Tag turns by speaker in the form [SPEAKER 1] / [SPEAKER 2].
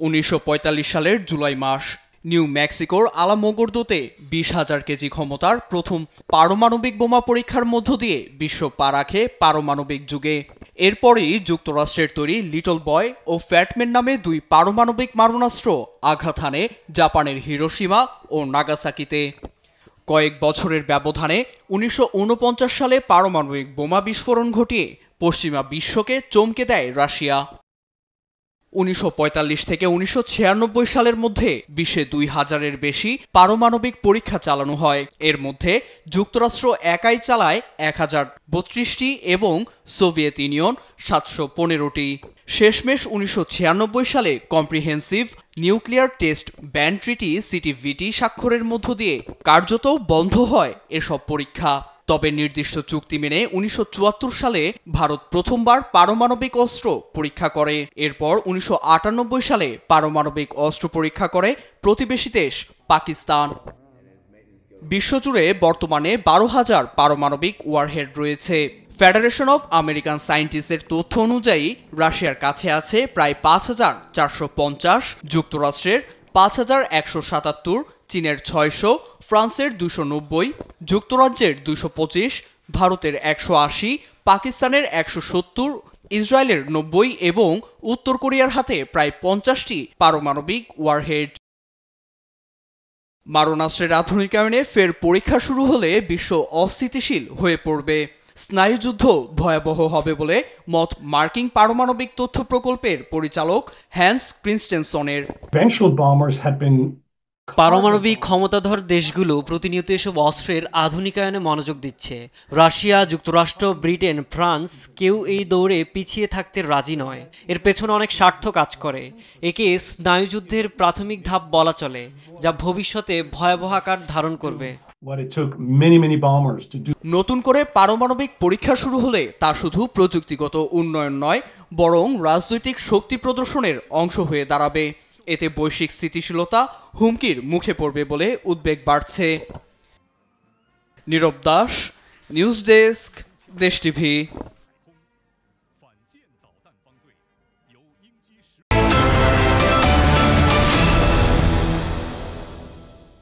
[SPEAKER 1] 1945 সালের জুলাই মাস। নিউ মেক্সিকোর আলামোগোর্দোতে 20,000 কেজি ক্ষমতার প্রথম পারমাণবিক বোমা পরীক্ষার মধ্য দিয়ে বিশ্ব পা রাখে পারমাণবিক যুগে। এরপরই যুক্তরাষ্ট্রের তৈরি লিটল বয় ও ফ্যাটম্যান নামে দুই পারমাণবিক মারণাস্ত্র আঘাত হানে জাপানের হিরোশিমা ও নাগাসাকিতে। কয়েক বছরের ব্যবধানে 1949 সালে পারমাণবিক বোমা বিস্ফোরণ ঘটিয়ে পশ্চিমা বিশ্বকে চমকে দেয় রাশিয়া। 1945 থেকে 1996 সালের মধ্যে বিশ্বে 2000-এর বেশি পারমাণবিক পরীক্ষা চালানো হয়। এর মধ্যে যুক্তরাষ্ট্র একাই চালায় 1032টি এবং সোভিয়েত ইউনিয়ন 715টি। শেষমেশ 1996 সালে comprehensive nuclear test ban treaty CTBT স্বাক্ষরের মধ্য দিয়ে কার্যত বন্ধ হয় এসব পরীক্ষা। তবে নির্দিষ্ট চুক্তি মেনে 1974 সালে ভারত প্রথমবার পারমাণবিক অস্ত্র পরীক্ষা করে। এরপর 1998 সালে পারমাণবিক অস্ত্র পরীক্ষা করে প্রতিবেশী দেশ পাকিস্তান। বিশ্বজুড়ে বর্তমানে 12,000 পারমাণবিক ওয়ারহেড রয়েছে। ফেডারেশন অফ আমেরিকান সায়েন্টিস্টের তথ্য অনুযায়ী রাশিয়ার কাছে আছে প্রায় 5,450, যুক্তরাষ্ট্রের 5,177, চীনের 600, ফ্রান্সের 290, যুক্তরাজ্যের 225, ভারতের 180, পাকিস্তানের 170, ইসরায়েলের 90 এবং উত্তর কোরিয়ার হাতে প্রায় 50টি পারমাণবিক ওয়ারহেড। মারণাস্ত্রের আধুনিকায়নে ফের পরীক্ষা শুরু হলে বিশ্ব অস্থিতিশীল হয়ে পড়বে। স্নায়ুযুদ্ধ ভয়াবহ হবে বলে মত মার্কিন পারমাণবিক তথ্য প্রকল্পের পরিচালক হ্যান্স ক্রিস্টেনসনের।
[SPEAKER 2] পারমাণবিক ক্ষমতাধর দেশগুলো প্রতিনিয়ত এসব অস্ত্রের আধুনিকায়নে মনোযোগ দিচ্ছে। রাশিয়া, যুক্তরাষ্ট্র, ব্রিটেন, ফ্রান্স কেউ এই দৌড়ে পিছিয়ে থাকতে রাজি নয়। এর পেছনে অনেক স্বার্থ কাজ করে। একে স্নায়ুযুদ্ধের প্রাথমিক ধাপ বলা চলে, যা ভবিষ্যতে ভয়াবহ আকার ধারণ করবে।
[SPEAKER 1] নতুন করে পারমাণবিক পরীক্ষা শুরু হলে তা শুধু প্রযুক্তিগত উন্নয়ন নয়, বরং রাজনৈতিক শক্তি প্রদর্শনের অংশ হয়ে দাঁড়াবে। এতে বৈশ্বিক স্থিতিশীলতা হুমকির মুখে পড়বে বলে উদ্বেগ বাড়ছে। নীরব দাস, নিউজ ডেস্ক, দেশ টিভি।